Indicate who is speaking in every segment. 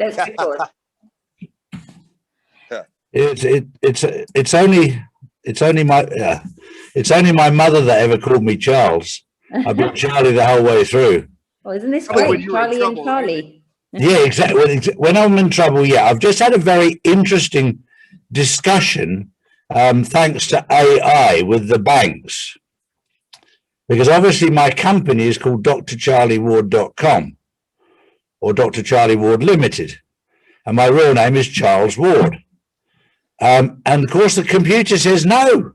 Speaker 1: let's record.
Speaker 2: It's only my mother that ever called me Charles. I've been Charlie the whole way through.
Speaker 1: Oh, isn't this great? Charlie and Charlie.
Speaker 2: Yeah, exactly. When I'm in trouble, yeah. I've just had a very interesting discussion, thanks to AI, with the banks. Because obviously my company is called drcharlieward.com or Dr. Charlie Ward Limited. And my real name is Charles Ward. And of course the computer says no.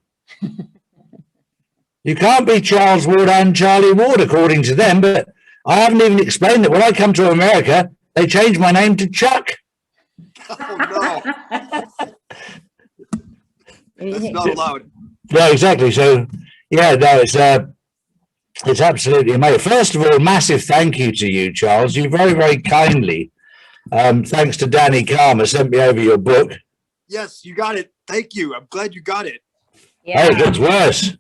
Speaker 2: You can't be Charles Ward and Charlie Ward according to them, but I haven't even explained that when I come to America, they changed my name to Chuck.
Speaker 3: Oh, no. That's not allowed.
Speaker 2: Yeah, exactly. So, yeah, no, it's absolutely amazing. First of all, massive thank you to you, Charles. You very, very kindly, thanks to Danny Karma, sent me over your book.
Speaker 3: Yes, you got it. Thank you. I'm glad you got it.
Speaker 1: Yeah.
Speaker 2: Oh, it gets worse.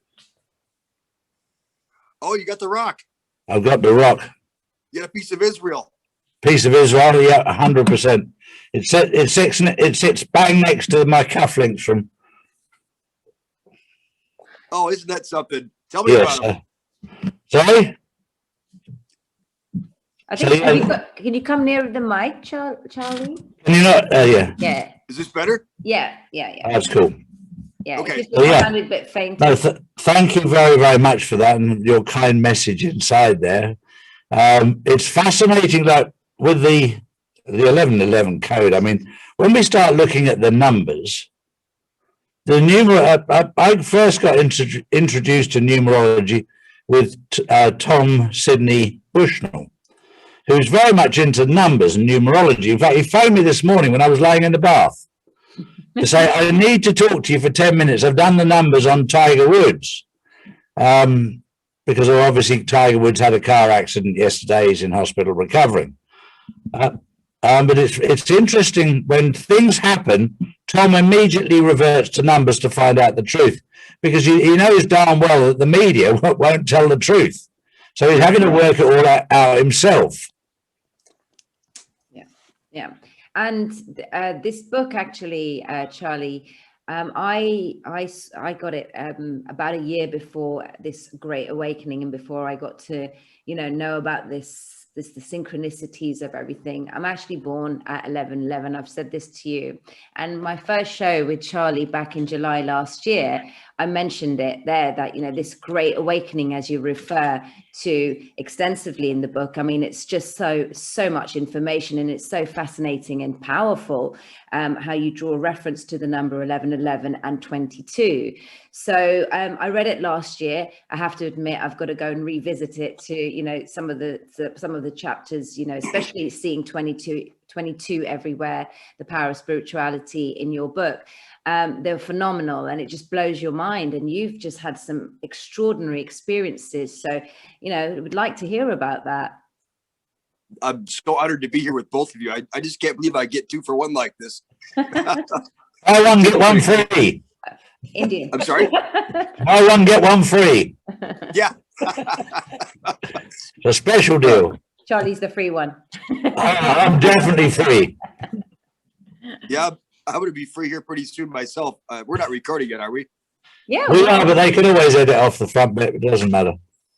Speaker 3: Oh, you got the rock.
Speaker 2: I've got the rock.
Speaker 3: You got a piece of Israel.
Speaker 2: Piece of Israel, yeah, 100%. It sits bang next to my cufflinks from.
Speaker 3: Oh, isn't that something? Tell me about it.
Speaker 2: Sorry?
Speaker 1: I think, can you come nearer the mic, Charlie?
Speaker 2: Can you not? Yeah.
Speaker 1: Yeah.
Speaker 3: Is this better?
Speaker 1: Yeah.
Speaker 2: That's cool.
Speaker 1: Yeah.
Speaker 3: Okay.
Speaker 1: It just sounded a bit faint.
Speaker 2: No, thank you very, very much for that and your kind message inside there. It's fascinating that with the 1111 code, I mean, when we start looking at the numbers, I first got introduced to numerology with Tom Sidney Bushnell, who's very much into numbers and numerology. In fact, he phoned me this morning when I was lying in the bath to say, I need to talk to you for 10 minutes. I've done the numbers on Tiger Woods. Because obviously Tiger Woods had a car accident yesterday. He's in hospital recovering. But it's interesting when things happen, Tom immediately reverts to numbers to find out the truth, because he knows darn well that the media won't tell the truth. So he's having to work it all out himself.
Speaker 1: Yeah. And this book, actually, Charlie, I got it about a year before this great awakening, and before I got to know about the synchronicities of everything. I'm actually born at 11/11. I've said this to you, and my first show with Charlie back in July last year, I mentioned it there, that this great awakening, as you refer to extensively in the book. I mean, it's just so much information, and it's so fascinating and powerful, how you draw reference to the number 1111 and 22. So I read it last year. I have to admit, I've got to go and revisit it to some of the chapters, especially seeing 22 everywhere, the power of spirituality in your book. They're phenomenal, and it just blows your mind, and you've just had some extraordinary experiences. So I would like to hear about that.
Speaker 3: I'm so honored to be here with both of you. I just can't believe I get 2 for 1 like this.
Speaker 2: Buy one, get one free.
Speaker 1: Indian.
Speaker 3: I'm sorry?
Speaker 2: Buy one, get one free.
Speaker 3: Yeah.
Speaker 2: It's a special deal.
Speaker 1: Charlie's the free one.
Speaker 2: I'm definitely free.
Speaker 3: Yeah, I'm going to be free here pretty soon myself. We're not recording yet, are we?
Speaker 1: Yeah.
Speaker 2: We are, but they can always edit off the front bit. It doesn't matter.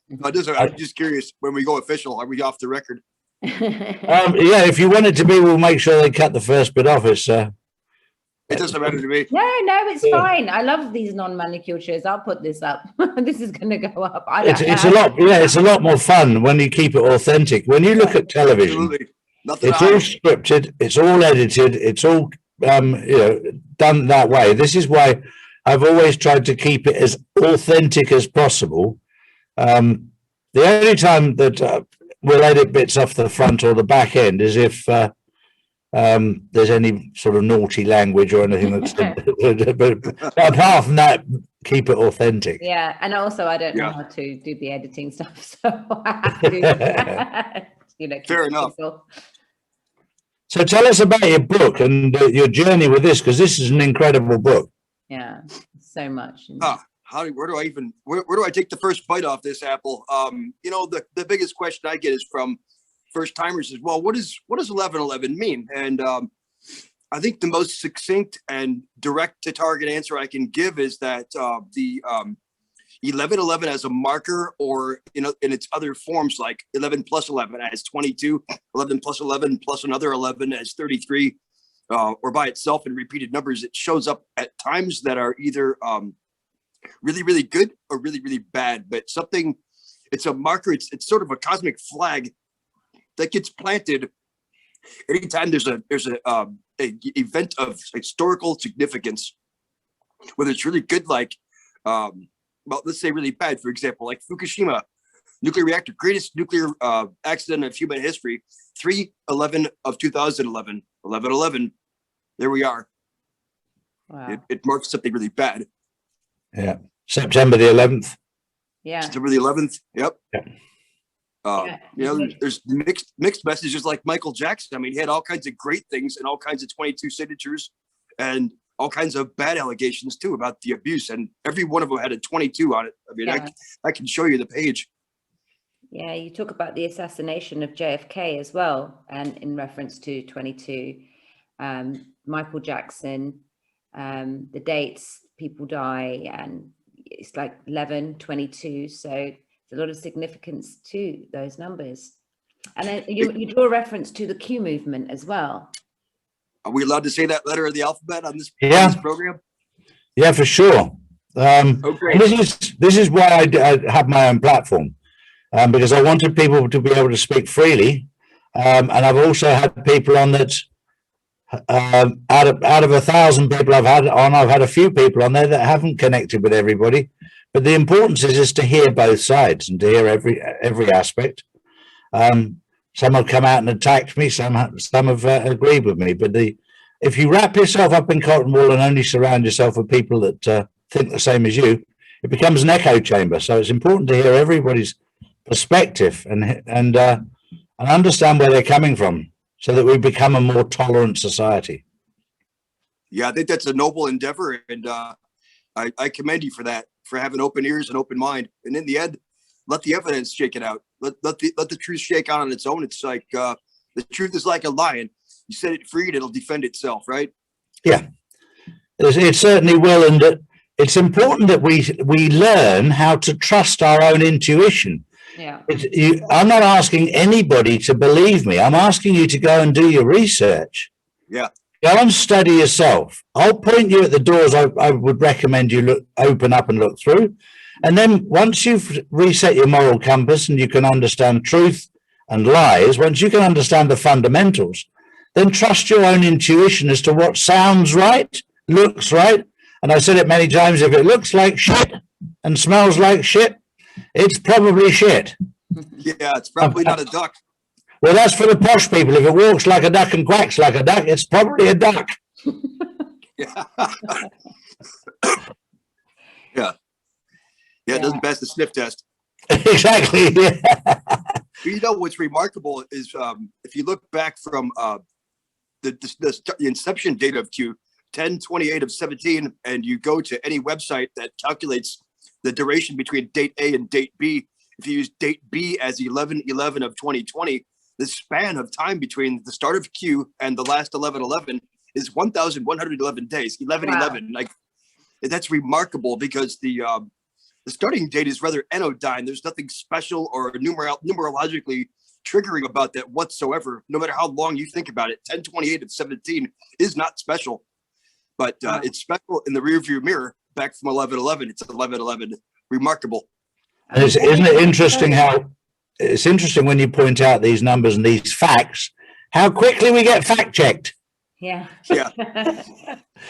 Speaker 3: No, it doesn't. I'm just curious, when we go official, are we off the record?
Speaker 2: Yeah, if you want it to be, we'll make sure they cut the first bit off.
Speaker 3: It doesn't matter to me.
Speaker 1: No, it's fine. I love these non-manicured shows. I'll put this up. This is going to go up.
Speaker 2: It's a lot more fun when you keep it authentic. When you look at television, it's all scripted, it's all edited, it's all done that way. This is why I've always tried to keep it as authentic as possible. The only time that we'll edit bits off the front or the back end is if there's any sort of naughty language or anything that's but apart from that, keep it authentic.
Speaker 1: Yeah, and also I don't know how to do the editing stuff, so I have to
Speaker 3: fair enough.
Speaker 2: So tell us about your book and your journey with this, because this is an incredible book.
Speaker 1: Yeah, so much.
Speaker 3: Where do I take the first bite off this apple? The biggest question I get is from first timers is, well, what does 1111 mean? And I think the most succinct and direct to target answer I can give is that the 1111 as a marker, or in its other forms, like 11 plus 11 as 22, 11 plus 11 plus another 11 as 33, or by itself in repeated numbers, it shows up at times that are either really, really good or really, really bad. But it's a marker, it's sort of a cosmic flag that gets planted anytime there's a event of historical significance, whether it's really good, like well, let's say really bad, for example, like Fukushima nuclear reactor, greatest nuclear accident of human history, 3/11 of 2011, 11/11. There we are.
Speaker 1: Wow.
Speaker 3: It marks something really bad.
Speaker 2: Yeah. September the 11th.
Speaker 1: Yeah.
Speaker 3: September the 11th. Yep.
Speaker 2: Yeah.
Speaker 3: There's mixed messages like Michael Jackson. I mean, he had all kinds of great things and all kinds of 22 signatures and all kinds of bad allegations too about the abuse. And every one of them had a 22 on it. I mean,
Speaker 1: Yeah.
Speaker 3: I can show you the page.
Speaker 1: Yeah, you talk about the assassination of JFK as well, and in reference to 22, Michael Jackson, the dates, people die, and it's like 11, 22. So there's a lot of significance to those numbers. And then you draw a reference to the Q movement as well.
Speaker 3: Are we allowed to say that letter of the alphabet on this program?
Speaker 2: Yeah, for sure.
Speaker 3: Okay.
Speaker 2: This is why I have my own platform, because I wanted people to be able to speak freely, and I've also had people on that. Out of 1,000 people I've had a few people on there that haven't connected with everybody. But the importance is to hear both sides and to hear every aspect. Some have come out and attacked me. Some have agreed with me. But if you wrap yourself up in cotton wool and only surround yourself with people that think the same as you, it becomes an echo chamber. So it's important to hear everybody's perspective and understand where they're coming from, so that we become a more tolerant society.
Speaker 3: Yeah, I think that's a noble endeavor, and I commend you for that, for having open ears and open mind. And in the end, let the evidence shake it out. Let the truth shake out on its own. It's like the truth is like a lion. You set it free, and it'll defend itself, right?
Speaker 2: Yeah, it certainly will, and it's important that we learn how to trust our own intuition.
Speaker 1: Yeah.
Speaker 2: I'm not asking anybody to believe me. I'm asking you to go and do your research.
Speaker 3: Yeah.
Speaker 2: Go and study yourself. I'll point you at the doors I would recommend you open up and look through. And then once you've reset your moral compass and you can understand truth and lies, once you can understand the fundamentals, then trust your own intuition as to what sounds right, looks right. And I said it many times, if it looks like shit and smells like shit, it's probably shit.
Speaker 3: Yeah, it's probably not a duck.
Speaker 2: Well, that's for the posh people. If it walks like a duck and quacks like a duck, it's probably a duck.
Speaker 3: Yeah. Yeah. Yeah, it doesn't pass the sniff test.
Speaker 2: Exactly. Yeah.
Speaker 3: But you know what's remarkable is if you look back from the inception date of Q, 10/28 of 17, and you go to any website that calculates the duration between date A and date B, if you use date B as 11/11 of 2020, the span of time between the start of Q and the last 11/11 is 1,111 days. 11/11, like that's remarkable, because the starting date is rather anodyne. There's nothing special or numerologically triggering about that whatsoever. No matter how long you think about it, 10/28 of 17 is not special, but it's special in the rearview mirror. Back from 11/11, it's 11/11. Remarkable.
Speaker 2: And isn't it interesting how it's interesting when you point out these numbers and these facts, how quickly we get fact checked.
Speaker 1: Yeah.
Speaker 3: Yeah.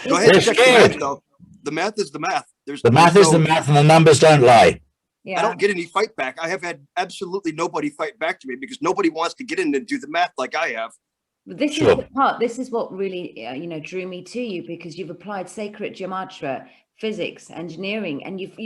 Speaker 3: Go ahead and check the math, though. The math is the math.
Speaker 2: The math is the math, and the numbers don't lie.
Speaker 1: Yeah.
Speaker 3: I don't get any fight back. I have had absolutely nobody fight back to me, because nobody wants to get in and do the math like I have.
Speaker 1: But this is the part. This is what really, drew me to you, because you've applied sacred gematria, physics, engineering, and you've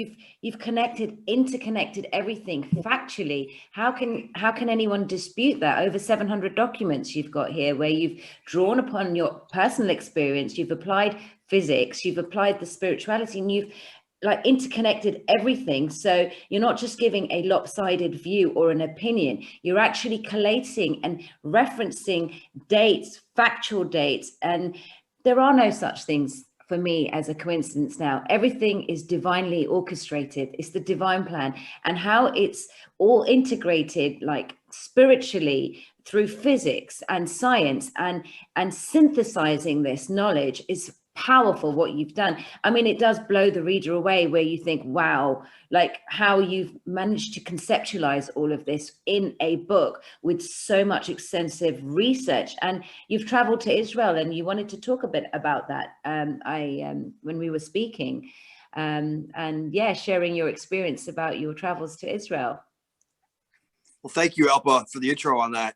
Speaker 1: interconnected everything factually. How can anyone dispute that? Over 700 documents you've got here, where you've drawn upon your personal experience, you've applied physics, you've applied the spirituality, and like interconnected everything. So you're not just giving a lopsided view or an opinion, you're actually collating and referencing dates, factual dates. And there are no such things for me as a coincidence now. Everything is divinely orchestrated. It's the divine plan, and how it's all integrated, like spiritually, through physics and science, and synthesizing this knowledge is powerful. What you've done, I mean, it does blow the reader away, where you think, wow, like how you've managed to conceptualize all of this in a book with so much extensive research. And you've traveled to Israel, and you wanted to talk a bit about that when we were speaking, and yeah, sharing your experience about your travels to Israel.
Speaker 3: Well, thank you, Alpa, for the intro on that.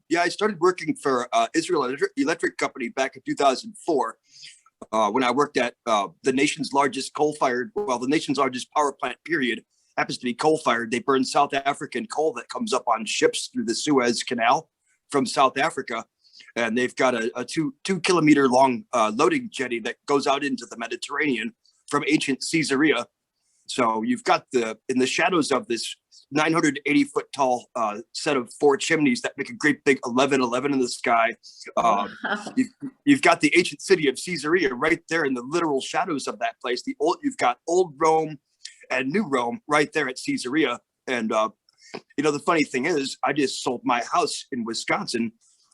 Speaker 3: Yeah, I started working for Israel Electric Company back in 2004. When I worked at the nation's largest the nation's largest power plant, period, happens to be coal-fired. They burn South African coal that comes up on ships through the Suez Canal from South Africa. And they've got a 2 kilometer long loading jetty that goes out into the Mediterranean from ancient Caesarea. So you've got in the shadows of this 980 foot tall set of 4 chimneys that make a great big 1111 in the sky. You've got the ancient city of Caesarea right there in the literal shadows of that place. You've got old Rome and new Rome right there at Caesarea. And the funny thing is, I just sold my house in Wisconsin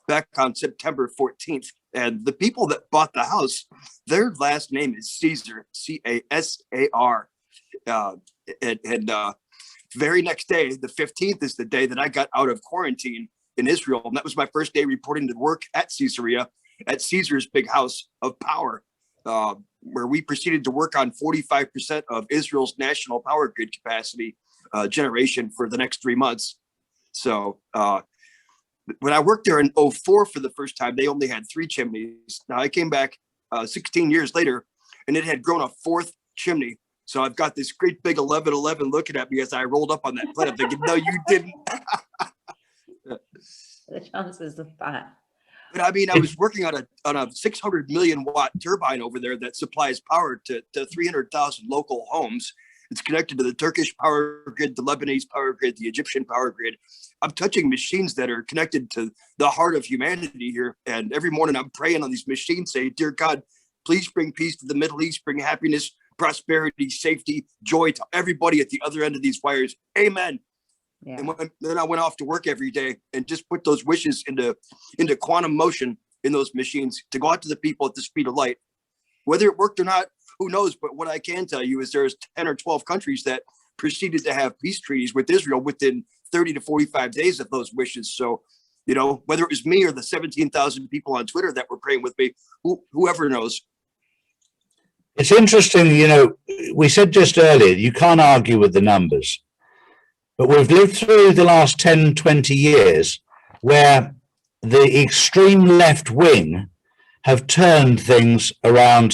Speaker 3: back on September 14th. And the people that bought the house, their last name is Caesar, Casar. Very next day, the 15th, is the day that I got out of quarantine in Israel. And that was my first day reporting to work at Caesarea, at Caesar's big house of power, where we proceeded to work on 45% of Israel's national power grid capacity generation for the next 3 months. So when I worked there in 2004 for the first time, they only had 3 chimneys. Now I came back 16 years later, and it had grown a 4th chimney. So I've got this great big 1111 looking at me as I rolled up on that plane. I'm thinking, no, you didn't.
Speaker 1: The chances of that.
Speaker 3: But I mean, I was working on a 600 million watt turbine over there that supplies power to 300,000 local homes. It's connected to the Turkish power grid, the Lebanese power grid, the Egyptian power grid. I'm touching machines that are connected to the heart of humanity here. And every morning I'm praying on these machines, saying, dear God, please bring peace to the Middle East, bring happiness, prosperity, safety, joy to everybody at the other end of these wires. Amen. Yeah. And then I went off to work every day and just put those wishes into quantum motion in those machines to go out to the people at the speed of light. Whether it worked or not, who knows? But what I can tell you is there's 10 or 12 countries that proceeded to have peace treaties with Israel within 30 to 45 days of those wishes. So, whether it was me or the 17,000 people on Twitter that were praying with me, whoever knows.
Speaker 2: It's interesting, we said just earlier, you can't argue with the numbers. But we've lived through the last 10, 20 years where the extreme left wing have turned things around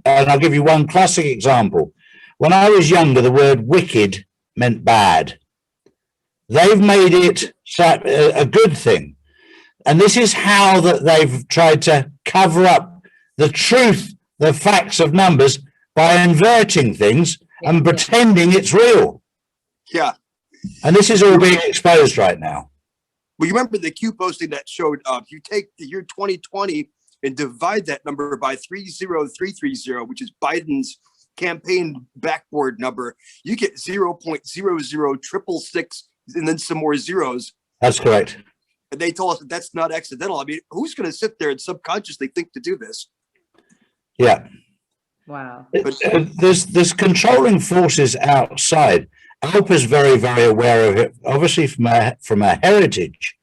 Speaker 2: and I'll give you one classic example. When I was younger, the word wicked meant bad. They've made it a good thing. And this is how that they've tried to cover up the truth, the facts of numbers, by inverting things and pretending it's real.
Speaker 3: Yeah.
Speaker 2: And this is all being exposed right now.
Speaker 3: Well, you remember the Q posting that showed if you take the year 2020 and divide that number by 30330, which is Biden's campaign backboard number, you get 0.00666 and then some more zeros.
Speaker 2: That's correct.
Speaker 3: And they told us that that's not accidental. I mean, who's going to sit there and subconsciously think to do this?
Speaker 2: Yeah.
Speaker 1: Wow.
Speaker 2: There's controlling forces outside. Alpa's very, very aware of it, obviously from our heritage.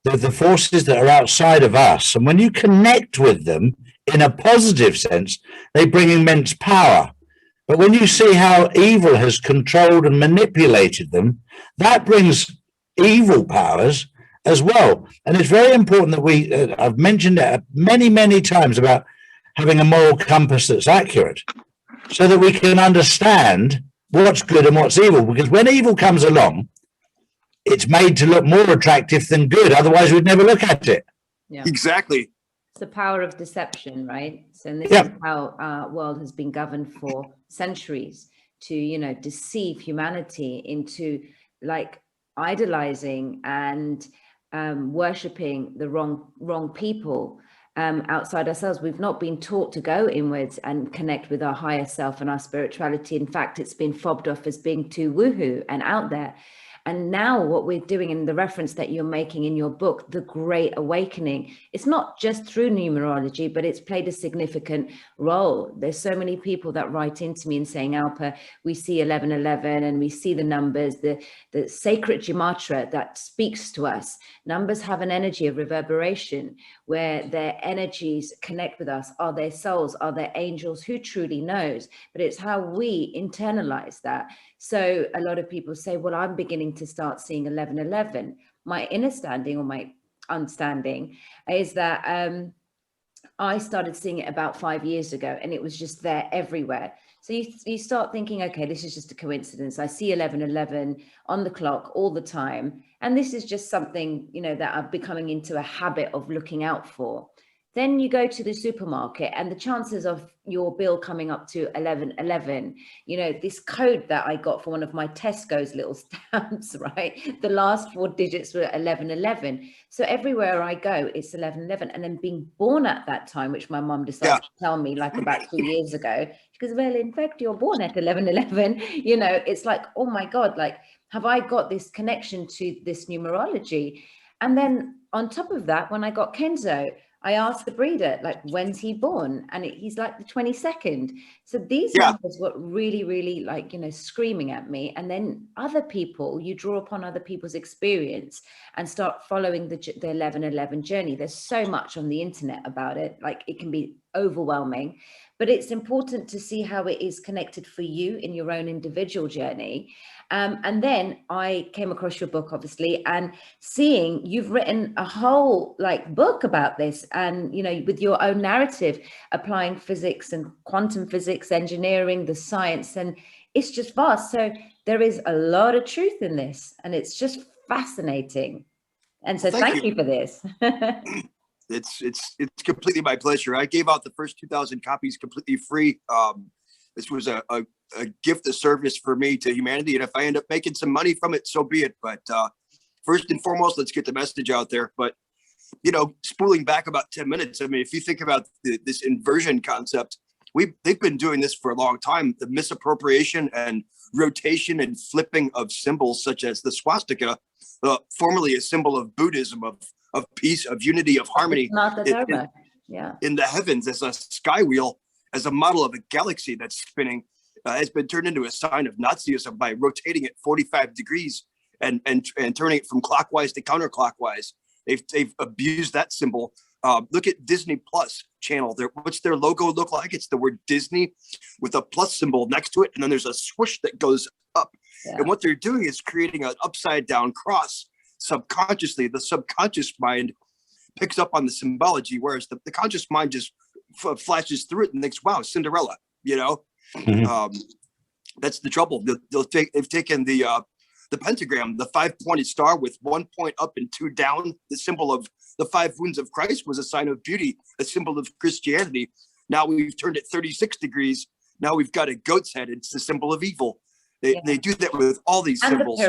Speaker 2: The forces that are outside of us. And when you connect with them in a positive sense, they bring immense power. But when you see how evil has controlled and manipulated them, that brings evil powers as well. And it's very important that I've mentioned it many, many times about having a moral compass that's accurate so that we can understand what's good and what's evil. Because when evil comes along, it's made to look more attractive than good. Otherwise, we'd never look at it.
Speaker 1: Yeah.
Speaker 3: Exactly.
Speaker 1: It's the power of deception, right? So this is how our world has been governed for centuries. to, you know, deceive humanity into like idolizing and worshipping the wrong people outside ourselves. We've not been taught to go inwards and connect with our higher self and our spirituality. In fact, it's been fobbed off as being too woohoo and out there. And now what we're doing, in the reference that you're making in your book, The Great Awakening, it's not just through numerology, but it's played a significant role. There's so many people that write into me and saying, Alpa, we see 1111 and we see the numbers, the sacred gematria that speaks to us. Numbers have an energy of reverberation where their energies connect with us. Are they souls? Are they angels? Who truly knows? But it's how we internalize that. So a lot of people say, well, I'm beginning to start seeing 1111. My understanding or my understanding is that I started seeing it about 5 years ago, and it was just there everywhere. So you start thinking, okay, this is just a coincidence. I see 1111 on the clock all the time. And this is just something, you know, that I'm becoming into a habit of looking out for. Then you go to the supermarket and the chances of your bill coming up to 1111, you know, this code that I got for one of my Tesco's little stamps, right? The last 4 digits were 1111. So everywhere I go, it's 1111. And then being born at that time, which my mom decided to tell me like about 2 years ago, she goes, well, in fact, you're born at 1111. You know, it's like, oh my God, like, have I got this connection to this numerology? And then on top of that, when I got Kenzo, I asked the breeder, like, when's he born? And he's like the 22nd. So these numbers were really, really like, you know, screaming at me. And then other people, you draw upon other people's experience and start following the 1111 journey. There's so much on the internet about it. Like, it can be overwhelming, but it's important to see how it is connected for you in your own individual journey. And then I came across your book, obviously, and seeing you've written a whole like book about this, and, you know, with your own narrative, applying physics and quantum physics, engineering, the science, and it's just vast. So there is a lot of truth in this, and it's just fascinating. And so thank you for this.
Speaker 3: It's completely my pleasure. I gave out the first 2,000 copies completely free. This was a gift of service for me to humanity. And if I end up making some money from it, so be it. But first and foremost, let's get the message out there. But, you know, spooling back about 10 minutes, I mean, if you think about this inversion concept, they've been doing this for a long time. The misappropriation and rotation and flipping of symbols such as the swastika, formerly a symbol of Buddhism, of peace, of unity, of harmony.
Speaker 1: Not the Dharma.
Speaker 3: In the heavens, as a sky wheel, as a model of a galaxy that's spinning, has been turned into a sign of Nazism by rotating it 45 degrees and turning it from clockwise to counterclockwise. They've abused that symbol. Look at Disney Plus channel. What's their logo look like? It's the word Disney with a plus symbol next to it, and then there's a swoosh that goes up. Yeah. And what they're doing is creating an upside down cross subconsciously. The subconscious mind picks up on the symbology, whereas the conscious mind just flashes through it and thinks, wow, Cinderella, you know. Mm-hmm. That's the trouble. They've taken the pentagram, the 5-pointed star with 1 point up and 2 down. The symbol of the 5 wounds of Christ was a sign of beauty, a symbol of Christianity. Now we've turned it 36 degrees. Now we've got a goat's head. It's the symbol of evil. They do that with all these symbols.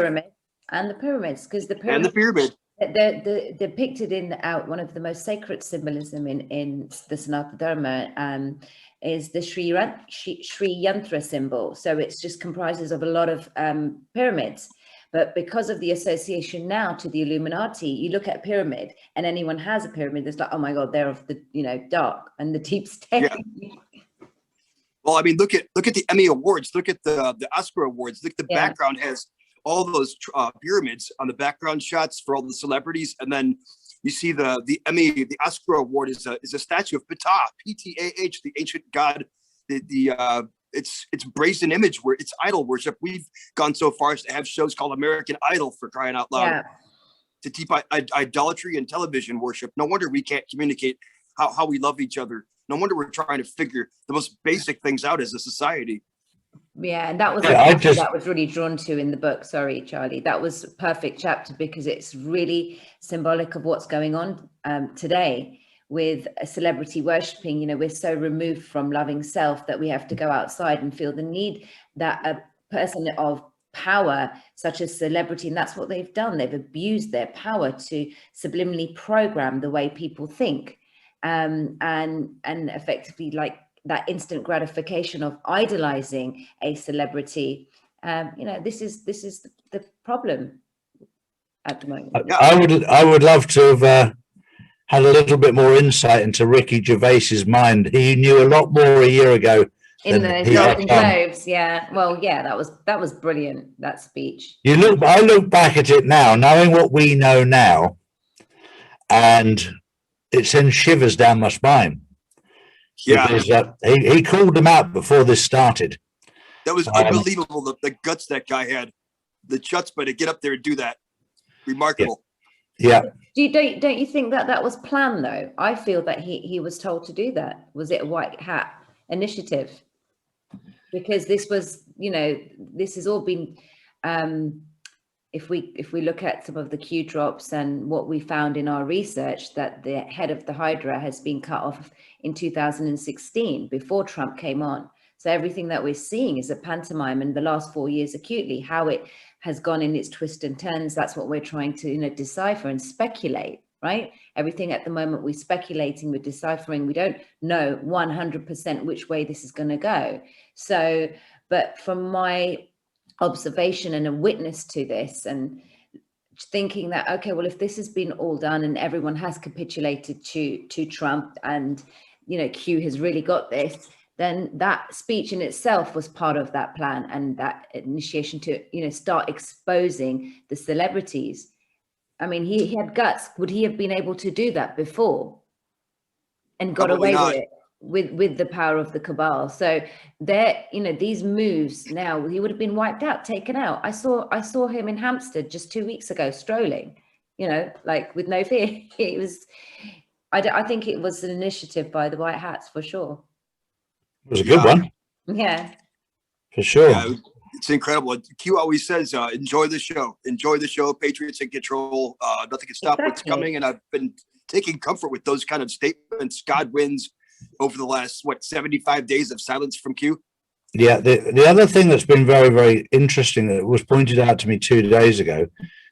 Speaker 1: And the pyramids, because the
Speaker 3: pyramid.
Speaker 1: They're depicted in one of the most sacred symbolism in the Sanatana Dharma is the Sri Yantra symbol. So it's just comprises of a lot of pyramids. But because of the association now to the Illuminati, you look at a pyramid and anyone has a pyramid, it's like, oh my God, they're of the, you know, dark and the deep state. Yeah.
Speaker 3: Well, I mean, look at the Emmy Awards, look at the Oscar Awards, look, the background has all those pyramids on the background shots for all the celebrities, and then you see the Emmy, the Oscar Award is a statue of Ptah, P-T-A-H, the ancient god. It's brazen image where it's idol worship. We've gone so far as to have shows called American Idol, for crying out loud, to deep idolatry and television worship. No wonder we can't communicate how we love each other. No wonder we're trying to figure the most basic things out as a society.
Speaker 1: Yeah, and that was that was really drawn to in the book. Sorry, Charlie. That was a perfect chapter because it's really symbolic of what's going on today, with a celebrity worshipping. You know, we're so removed from loving self that we have to go outside and feel the need that a person of power such as celebrity, and that's what they've done. They've abused their power to subliminally program the way people think, and effectively, like that instant gratification of idolizing a celebrity. You know, this is the problem at the moment.
Speaker 2: I would love to have had a little bit more insight into Ricky Gervais's mind. He knew a lot more a year ago.
Speaker 1: In the Golden Globes, yeah. Well, yeah, that was brilliant, that speech.
Speaker 2: I look back at it now, knowing what we know now, and it sends shivers down my spine.
Speaker 3: Yeah,
Speaker 2: because he called them out before this started.
Speaker 3: That was unbelievable. The guts that guy had, the chutzpah to get up there and do that, remarkable.
Speaker 2: Yeah.
Speaker 1: Don't you think that was planned though? I feel that he was told to do that. Was it a white hat initiative? Because this was, you know, this has all been, if we look at some of the Q drops and what we found in our research, that the head of the Hydra has been cut off in 2016 before Trump came on. So everything that we're seeing is a pantomime, and the last 4 years acutely, how it has gone in its twists and turns. That's what we're trying to, you know, decipher and speculate, right? Everything at the moment we're speculating, we're deciphering. We don't know 100% which way this is going to go. So, but from my observation and a witness to this, and thinking that, okay, well, if this has been all done and everyone has capitulated to Trump, and, you know, Q has really got this, then that speech in itself was part of that plan and that initiation to, you know, start exposing the celebrities. I mean, he had guts. Would he have been able to do that before and got
Speaker 3: Probably
Speaker 1: away
Speaker 3: not.
Speaker 1: with it with the power of the cabal? So there, you know, these moves now, he would have been wiped out, taken out. I saw him in Hampstead just 2 weeks ago, strolling, you know, like with no fear. It was, I think it was an initiative by the White Hats for sure.
Speaker 2: It was a good one.
Speaker 1: Yeah.
Speaker 2: For sure.
Speaker 3: Yeah, it's incredible. Q always says, enjoy the show. Enjoy the show. Patriots in control. Nothing can stop what's coming. And I've been taking comfort with those kind of statements. God wins over the last, 75 days of silence from Q.
Speaker 2: Yeah. The other thing that's been very, very interesting that was pointed out to me 2 days ago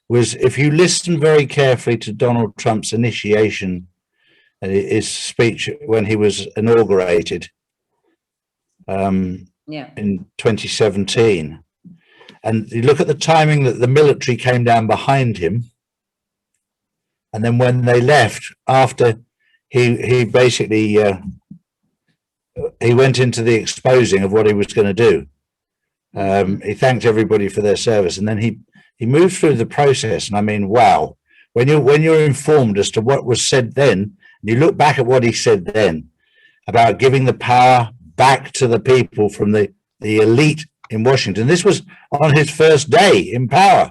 Speaker 2: was, if you listen very carefully to Donald Trump's initiation, his speech when he was inaugurated, in 2017, and you look at the timing that the military came down behind him, and then when they left after he basically he went into the exposing of what he was going to do. He thanked everybody for their service, and then he moved through the process. And I mean, wow, when you're informed as to what was said then, and you look back at what he said then about giving the power back to the people from the elite in Washington. This was on his first day in power.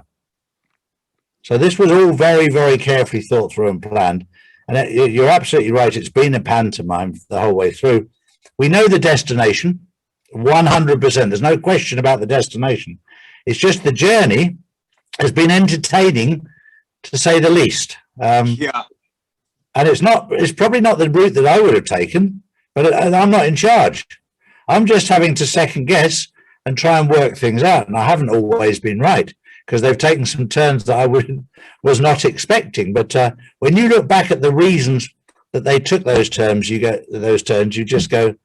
Speaker 2: So this was all very, very carefully thought through and planned. And you're absolutely right. It's been a pantomime the whole way through. We know the destination, 100%. There's no question about the destination. It's just the journey has been entertaining, to say the least.
Speaker 3: Yeah.
Speaker 2: And it's probably not the route that I would have taken, but I'm not in charge. I'm just having to second guess and try and work things out. And I haven't always been right, because they've taken some turns that I was not expecting. But when you look back at the reasons that they took those turns, you just go,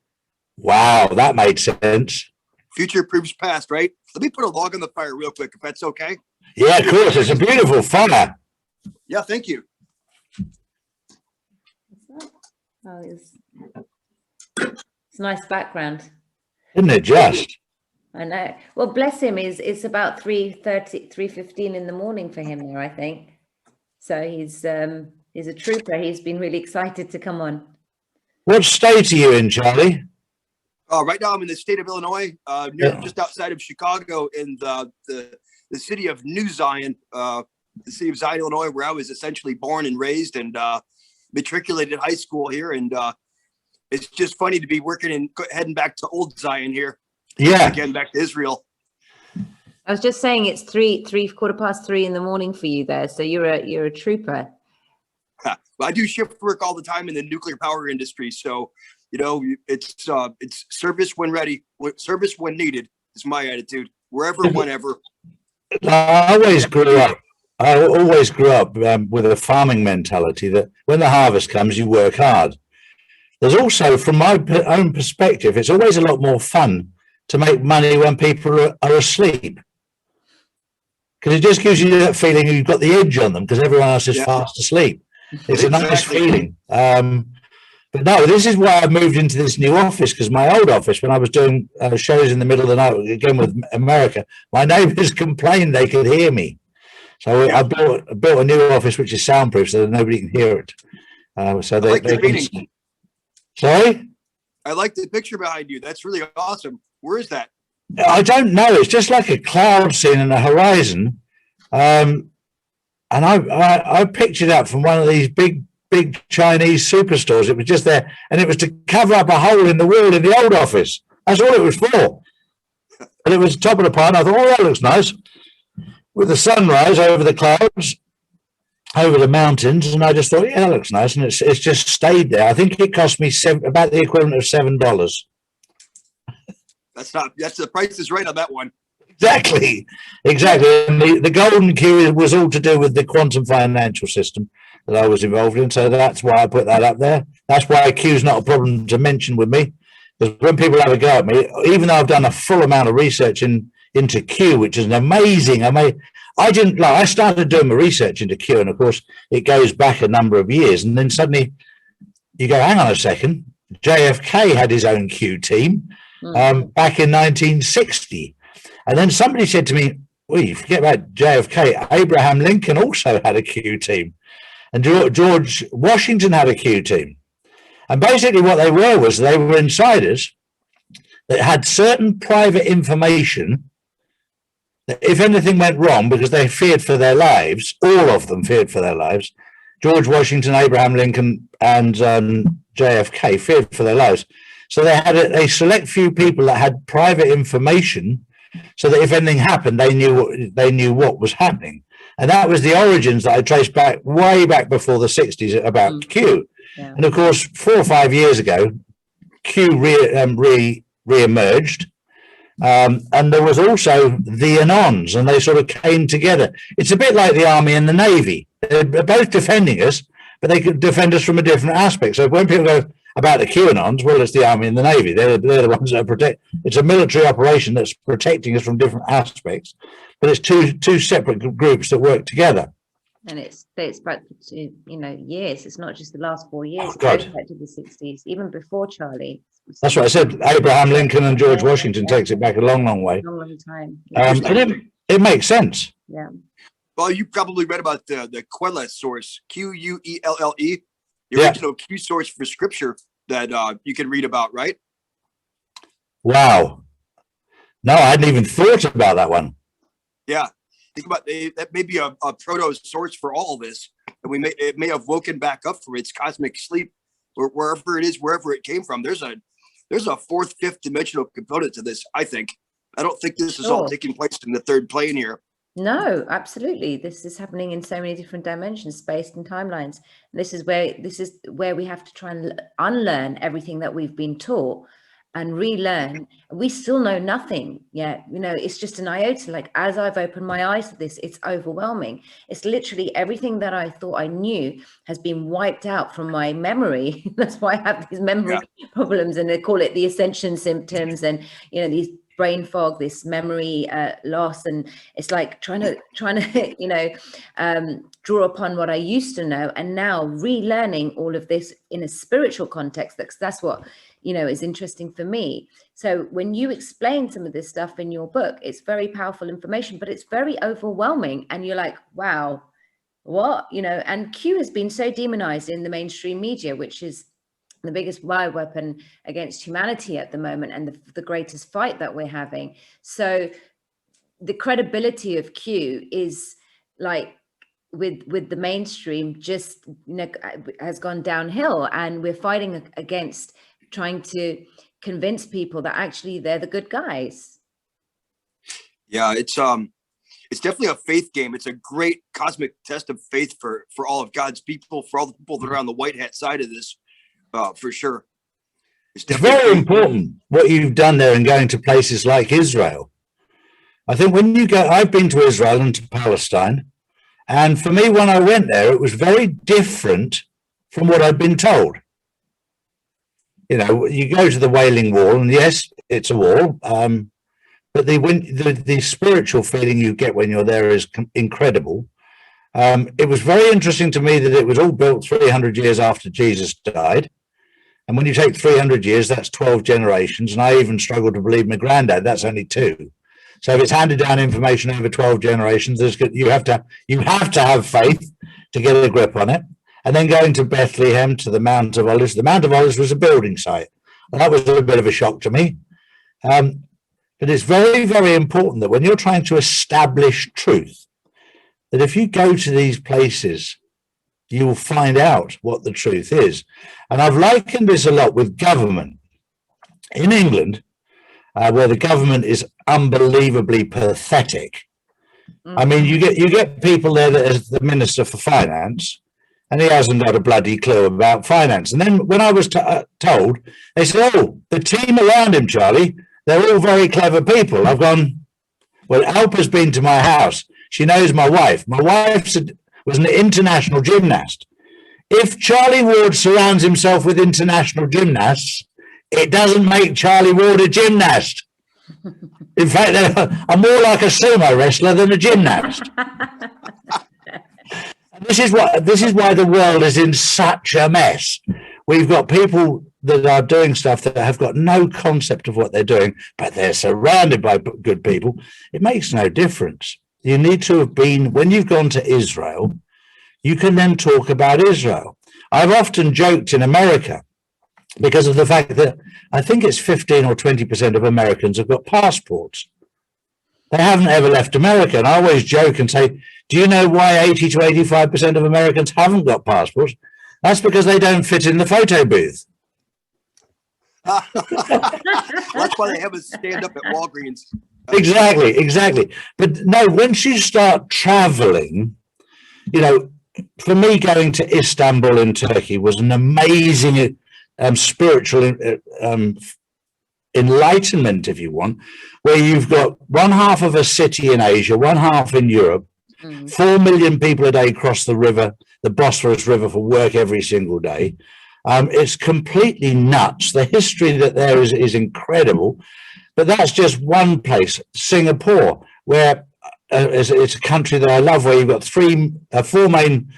Speaker 2: wow, that made sense.
Speaker 3: Future proves past, right? Let me put a log on the fire real quick, if that's okay.
Speaker 2: Yeah, of course. It's a beautiful fire.
Speaker 3: Yeah, thank you.
Speaker 1: Oh, it's a nice background.
Speaker 2: Isn't it just?
Speaker 1: I know. Well, bless him. It's about 3:15 in the morning for him there, I think. So he's a trooper. He's been really excited to come on.
Speaker 2: What state are you in, Charlie?
Speaker 3: Right now I'm in the state of Illinois, just outside of Chicago, in the city of New Zion, the city of Zion, Illinois, where I was essentially born and raised, and matriculated high school here. And it's just funny to be working and heading back to old Zion here.
Speaker 2: Yeah.
Speaker 3: Again, back to Israel.
Speaker 1: I was just saying it's 3:15 in the morning for you there. So you're a trooper.
Speaker 3: I do shift work all the time in the nuclear power industry. So, you know, it's service when ready, service when needed is my attitude, wherever, whenever.
Speaker 2: I always grew up. With a farming mentality that when the harvest comes, you work hard. There's also, from my own perspective, it's always a lot more fun to make money when people are asleep. Because it just gives you that feeling you've got the edge on them because everyone else is fast asleep. It's a nice feeling. But no, this is why I moved into this new office, because my old office, when I was doing shows in the middle of the night, again with America, my neighbors complained they could hear me. So I built a new office which is soundproof so that nobody can hear it. So they can. Sorry?
Speaker 3: I like the picture behind you. That's really awesome. Where is that?
Speaker 2: I don't know. It's just like a cloud scene in the horizon. And I pictured that from one of these big Chinese superstores. It was just there, and it was to cover up a hole in the wall in the old office. That's all it was for. And it was top of the pile. I thought, oh, that looks nice. With the sunrise over the clouds, over the mountains, and I just thought, yeah, that looks nice. And it's just stayed there. I think it cost me about the equivalent of $7.
Speaker 3: That's the price is right on that one.
Speaker 2: Exactly. And the golden Q was all to do with the quantum financial system that I was involved in. So that's why I put that up there. That's why Q is not a problem to mention with me. Because when people have a go at me, even though I've done a full amount of research into Q, which is an amazing. I started doing my research into Q, and of course it goes back a number of years, and then suddenly you go, hang on a second, JFK had his own Q team back in 1960, and then somebody said to me, well, you forget about JFK, Abraham Lincoln also had a Q team, and George Washington had a Q team, and basically what they were insiders that had certain private information. If anything went wrong, because they feared for their lives, all of them feared for their lives, George Washington, Abraham Lincoln, and JFK feared for their lives. So they had a select few people that had private information, so that if anything happened, they knew what was happening. And that was the origins that I traced back way back before the 60s about Q. Yeah. And of course, 4 or 5 years ago, Q re-emerged. And there was also the Anons, and they sort of came together. It's a bit like the Army and the Navy. They're both defending us, but they could defend us from a different aspect. So when people go about the QAnons, well, it's the Army and the Navy. They're the ones that protect. It's a military operation that's protecting us from different aspects, but it's two separate groups that work together.
Speaker 1: And it dates back to years. It's not just the last 4 years.
Speaker 2: Oh,
Speaker 1: it goes back to the 60s, even before Charlie.
Speaker 2: That's what I said. Abraham Lincoln and George Washington takes it back a long, long way.
Speaker 1: Long time.
Speaker 2: And it makes sense.
Speaker 1: Yeah.
Speaker 3: Well, you probably read about the Quelle source, Quelle, the original Q source for scripture that you can read about, right?
Speaker 2: Wow. No, I hadn't even thought about that one.
Speaker 3: Yeah. Think about that may be a proto source for all of this, and it may have woken back up from its cosmic sleep, or wherever it came from. There's a fourth, fifth dimensional component to this. I don't think this is all taking place in the third plane here.
Speaker 1: No, absolutely. This is happening in so many different dimensions, space and timelines. This is where we have to try and unlearn everything that we've been taught and relearn. We still know nothing yet. It's just an iota. Like, as I've opened my eyes to this, it's overwhelming. It's literally everything that I thought I knew has been wiped out from my memory. That's why I have these memory problems, and they call it the ascension symptoms, and these brain fog, this memory loss, and it's like trying to draw upon what I used to know, and now relearning all of this in a spiritual context. That's what is interesting for me. So when you explain some of this stuff in your book, it's very powerful information, but it's very overwhelming, and you're like, wow, what? And Q has been so demonized in the mainstream media, which is the biggest bioweapon against humanity at the moment, and the greatest fight that we're having. So the credibility of Q is like, with the mainstream, just has gone downhill, and we're fighting against trying to convince people that actually they're the good guys.
Speaker 3: Yeah, it's it's definitely a faith game. It's a great cosmic test of faith for all of God's people, for all the people that are on the white hat side of this, for sure.
Speaker 2: It's very important what you've done there in going to places like Israel. I think when you go, I've been to Israel and to Palestine, and for me, when I went there, it was very different from what I'd been told. You know, you go to the Wailing Wall, and yes, it's a wall, but the spiritual feeling you get when you're there is incredible. It was very interesting to me that it was all built 300 years after Jesus died. And when you take 300 years, that's 12 generations. And I even struggle to believe my granddad, that's only 2. So if it's handed down information over 12 generations, you have to have faith to get a grip on it. And then going to Bethlehem, to the Mount of Olives. The Mount of Olives was a building site. And that was a bit of a shock to me. But it's very, very important that when you're trying to establish truth, that if you go to these places, you will find out what the truth is. And I've likened this a lot with government. In England, where the government is unbelievably pathetic. I mean, you get people there that is the Minister for Finance, and he hasn't got a bloody clue about finance. And then when I was told, they said, oh, the team around him, Charlie, they're all very clever people. I've gone, well, Alpa's been to my house. She knows my wife. My wife was an international gymnast. If Charlie Ward surrounds himself with international gymnasts, it doesn't make Charlie Ward a gymnast. In fact, I'm more like a sumo wrestler than a gymnast. And this is why the world is in such a mess. We've got people that are doing stuff that have got no concept of what they're doing, but they're surrounded by good people. It makes no difference. You need to have been, when you've gone to Israel, you can then talk about Israel. I've often joked in America because of the fact that I think it's 15 or 20% of Americans have got passports. They haven't ever left America. And I always joke and say, do you know why 80 to 85% of Americans haven't got passports? That's because they don't fit in the photo booth.
Speaker 3: That's why they have us stand up at Walgreens.
Speaker 2: Exactly. But no, once you start traveling, you know, for me, going to Istanbul in Turkey was an amazing spiritual enlightenment, if you want, where you've got one half of a city in Asia, one half in Europe, 4 million people a day cross the river, the Bosphorus River, for work every single day. It's completely nuts. The history that there is incredible. But that's just one place. Singapore, where it's a country that I love, where you've got 4 main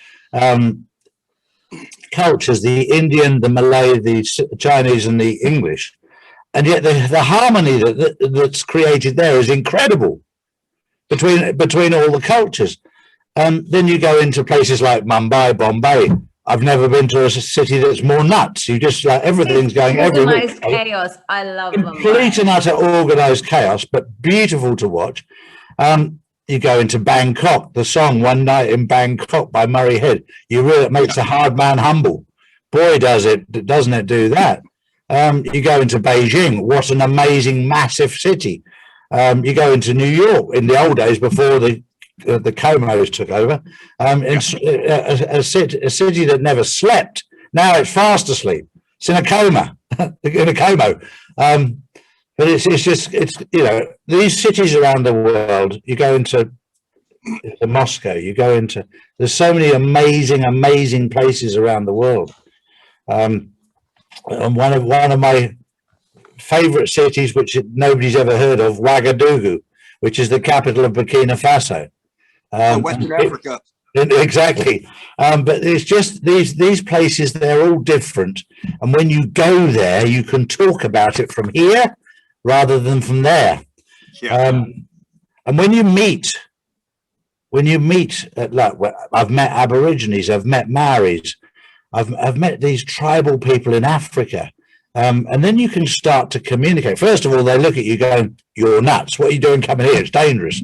Speaker 2: cultures: the Indian, the Malay, the Chinese, and the English. And yet the harmony that's created there is incredible between all the cultures. Then you go into places like Mumbai, Bombay. I've never been to a city that's more nuts. You just like everything's going everywhere.
Speaker 1: Organized chaos. I love
Speaker 2: complete and utter organized chaos, but beautiful to watch. You go into Bangkok. The song "One Night in Bangkok" by Murray Head. You really, it makes a hard man humble. Boy, doesn't it do that? You go into Beijing. What an amazing, massive city. You go into New York in the old days before the Comos took over. A city that never slept. Now it's fast asleep. It's in a coma, in a Como. But it's you know, these cities around the world. You go into Moscow. You go into. There's so many amazing places around the world. And one of my favorite cities, which nobody's ever heard of, Ouagadougou, which is the capital of Burkina Faso.
Speaker 3: Western Africa.
Speaker 2: Exactly. But it's just these places, they're all different. And when you go there, you can talk about it from here rather than from there. Yeah. And when you meet I've met Aborigines, I've met Maoris, I've met these tribal people in Africa. And then you can start to communicate. First of all, they look at you going, "You're nuts. What are you doing coming here? It's dangerous."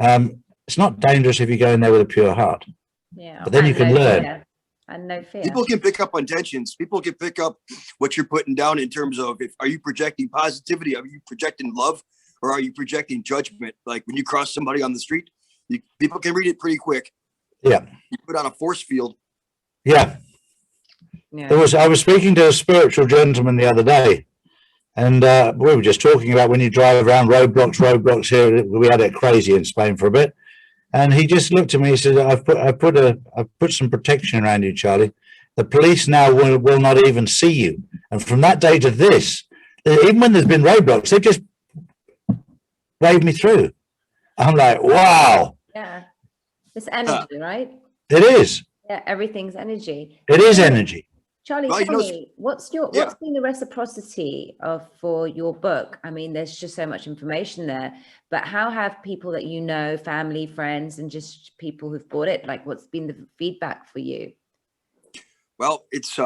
Speaker 2: It's not dangerous if you go in there with a pure heart.
Speaker 1: Yeah.
Speaker 2: But then you can learn.
Speaker 1: Fear. And no fear.
Speaker 3: People can pick up on tensions. People can pick up what you're putting down in terms of, are you projecting positivity? Are you projecting love? Or are you projecting judgment? Like when you cross somebody on the street, People can read it pretty quick.
Speaker 2: Yeah.
Speaker 3: You put on a force field.
Speaker 2: Yeah.
Speaker 1: Yeah.
Speaker 2: I was speaking to a spiritual gentleman the other day, and we were just talking about when you drive around roadblocks here. We had it crazy in Spain for a bit. And he just looked at me. He said, I've put some protection around you, Charlie. The police now will not even see you. And from that day to this, even when there's been roadblocks, they just wave me through. I'm like, wow.
Speaker 1: Yeah. It's energy, right?
Speaker 2: It is.
Speaker 1: Yeah, everything's energy.
Speaker 2: It is energy.
Speaker 1: Charlie,
Speaker 3: Well,
Speaker 1: tell me, what's been the reciprocity for your book? I mean, there's just so much information there, but how have people that you know, family, friends, and just people who've bought it, like what's been the feedback for you?
Speaker 3: Well, it's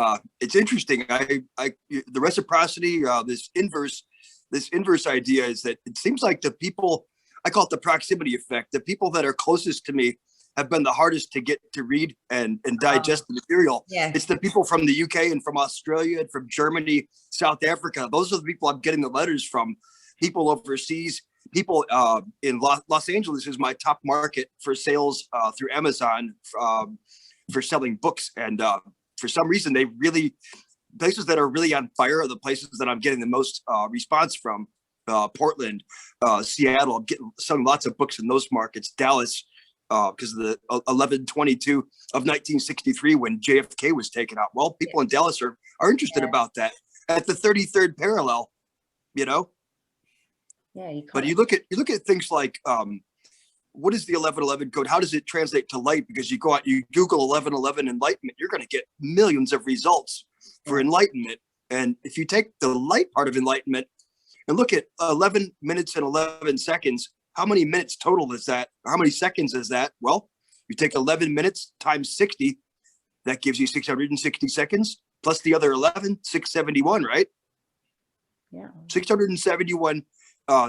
Speaker 3: interesting. The reciprocity, this inverse idea is that it seems like the people, I call it the proximity effect. The people that are closest to me have been the hardest to get to read and digest the material.
Speaker 1: Yeah.
Speaker 3: It's the people from the UK and from Australia and from Germany, South Africa. Those are the people I'm getting the letters from. People overseas, people in Los Angeles is my top market for sales through Amazon for selling books. And for some reason, places that are really on fire are the places that I'm getting the most response from. Portland, Seattle, I'm selling lots of books in those markets. Dallas, because of the 11/22 of 1963 when JFK was taken out. Well, people in Dallas are interested about that. At the 33rd parallel, you know.
Speaker 1: Yeah,
Speaker 3: but you look at things like what is the 1111 code? How does it translate to light? Because you go out, you Google 1111 enlightenment, you're going to get millions of results for enlightenment. And if you take the light part of enlightenment and look at 11 minutes and 11 seconds, how many minutes total is that? How many seconds is that? Well, you take 11 minutes times 60, that gives you 660 seconds, plus the other 11, 671, right?
Speaker 1: Yeah.
Speaker 3: 671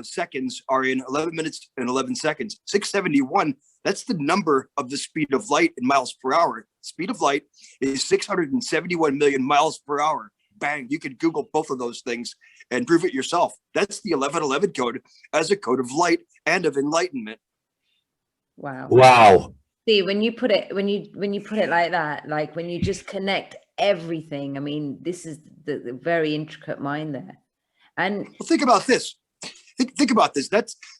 Speaker 3: seconds are in 11 minutes and 11 seconds. 671, that's the number of the speed of light in miles per hour. Speed of light is 671 million miles per hour. Bang, you could Google both of those things and prove it yourself. That's the 1111 code as a code of light and of enlightenment.
Speaker 2: Wow.
Speaker 1: See, when you put it like that, like when you just connect everything, I mean, this is the very intricate mind there. And
Speaker 3: well, think about this. Think about this.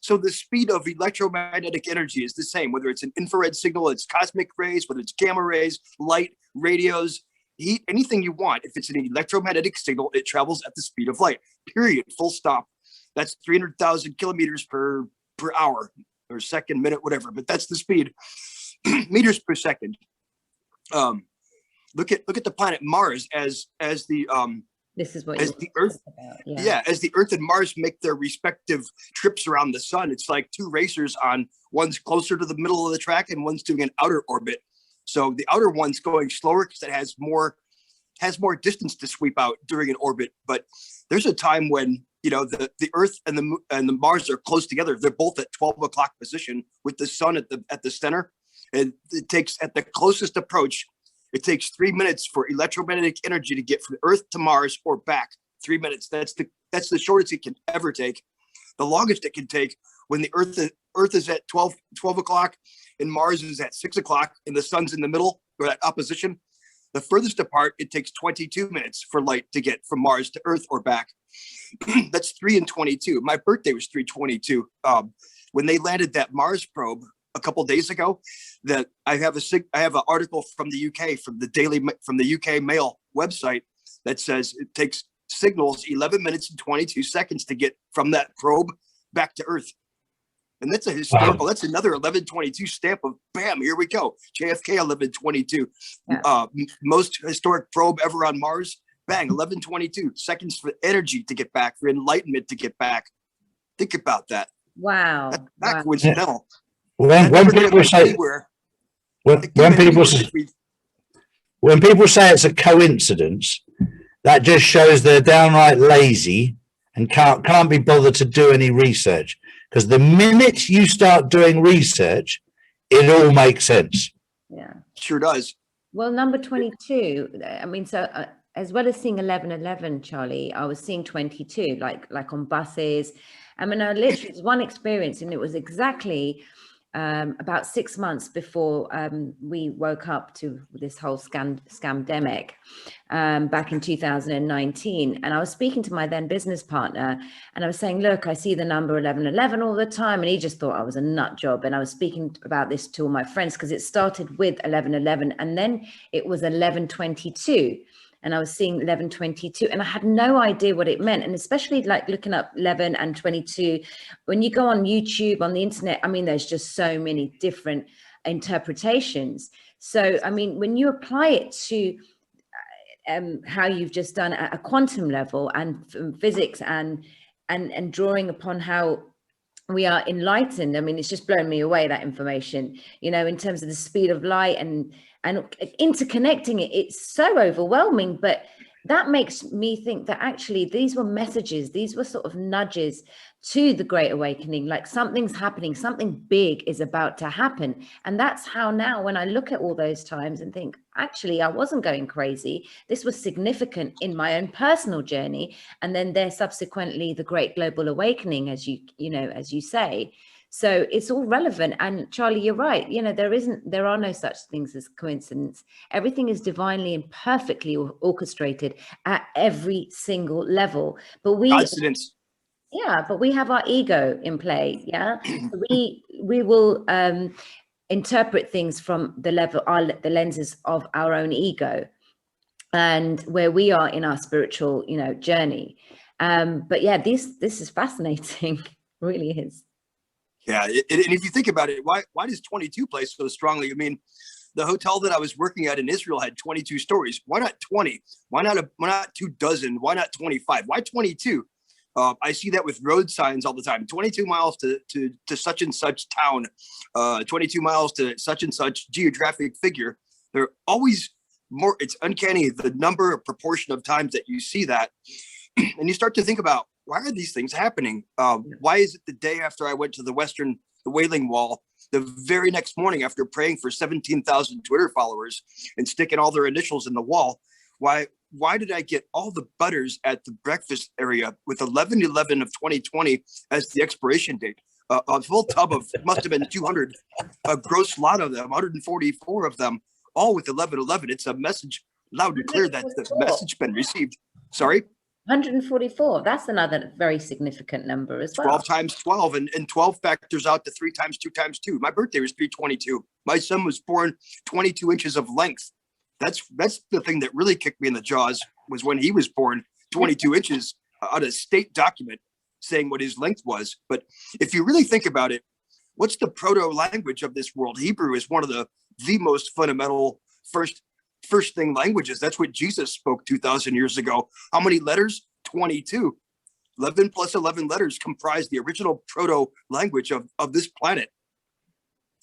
Speaker 3: So the speed of electromagnetic energy is the same, whether it's an infrared signal, it's cosmic rays, whether it's gamma rays, light, radios, heat, anything you want. If it's an electromagnetic signal, it travels at the speed of light, period, full stop. That's 300,000 kilometers per hour or second, minute, whatever, but that's the speed. Meters per second. Look at the planet Mars as the
Speaker 1: this is what
Speaker 3: as the Earth
Speaker 1: about.
Speaker 3: Yeah, as the Earth and Mars make their respective trips around the sun. It's like two racers on, one's closer to the middle of the track and one's doing an outer orbit. So the outer one's going slower because it has more distance to sweep out during an orbit. But there's a time when, you know, the Earth and the Mars are close together. They're both at 12 o'clock position with the sun at the center. And it takes, at the closest approach, it takes 3 minutes for electromagnetic energy to get from Earth to Mars or back. 3 minutes. That's the shortest it can ever take. The longest it can take when the Earth is at 12 o'clock and Mars is at 6 o'clock and the sun's in the middle or at opposition. The furthest apart, it takes 22 minutes for light to get from Mars to Earth or back. That's 3 and 22. My birthday was 3/22. When they landed that Mars probe a couple of days ago, that I have an article from the UK, from the UK Mail website that says it takes signals 11 minutes and 22 seconds to get from that probe back to Earth. And that's a historical, that's another 1122 stamp of bam, here we go. JFK 1122. Yeah. Most historic probe ever on Mars, bang, 1122 seconds for energy to get back, for enlightenment to get back. Think about that.
Speaker 1: Wow.
Speaker 3: That's not coincidental.
Speaker 2: When people say it's a coincidence, that just shows they're downright lazy and can't be bothered to do any research. Because the minute you start doing research, it all makes sense.
Speaker 1: Yeah,
Speaker 3: sure does.
Speaker 1: Well, number 22. I mean, so as well as seeing 1111, Charlie, I was seeing 22, like on buses. I mean, I literally, it was one experience, and it was exactly about 6 months before we woke up to this whole scamdemic back in 2019. And I was speaking to my then business partner, and I was saying, look, I see the number 1111 all the time. And he just thought I was a nut job. And I was speaking about this to all my friends, because it started with 1111 and then it was 1122. And I was seeing 1122, and I had no idea what it meant. And especially like looking up 11 and 22, when you go on YouTube, on the internet, I mean, there's just so many different interpretations. So, I mean, when you apply it to how you've just done at a quantum level, and physics and drawing upon how we are enlightened, I mean, it's just blown me away, that information, you know, in terms of the speed of light and interconnecting it. It's so overwhelming, but that makes me think that actually these were messages, these were sort of nudges to the Great Awakening, like something's happening, something big is about to happen. And that's how now, when I look at all those times and think, actually, I wasn't going crazy, this was significant in my own personal journey. And then there subsequently the Great Global Awakening, as as you say. So it's all relevant. And Charlie, you're right. You know, there are no such things as coincidence. Everything is divinely and perfectly orchestrated at every single level. But we have our ego in play. Yeah, we will interpret things from the lenses of our own ego, and where we are in our spiritual, journey. But yeah, this is fascinating. Really is.
Speaker 3: Yeah, and if you think about it, why does 22 play so strongly? I mean, the hotel that I was working at in Israel had 22 stories. Why not 20? Why not 2 dozen? Why not 25? Why 22? I see that with road signs all the time. 22 miles to such and such town, 22 miles to such and such geographic figure. They're always more. It's uncanny the number or proportion of times that you see that, and you start to think about, why are these things happening? Why is it the day after I went to the Wailing Wall, the very next morning after praying for 17,000 Twitter followers and sticking all their initials in the wall, why did I get all the butters at the breakfast area with 11/11 of 2020 as the expiration date? A full tub of, must have been 200, a gross lot of them, 144 of them, all with 11/11. It's a message loud and clear that the message been received. Sorry?
Speaker 1: 144. That's another very significant number as well.
Speaker 3: 12 times 12, and 12 factors out to 3 times 2 times 2. My birthday was 3/22. My son was born 22 inches of length. That's the thing that really kicked me in the jaws, was when he was born 22 inches on a state document saying what his length was. But if you really think about it, what's the proto language of this world? Hebrew is one of the most fundamental first thing languages. That's what Jesus spoke 2,000 years ago. How many letters? 22. 11 plus 11 letters comprise the original proto language of this planet.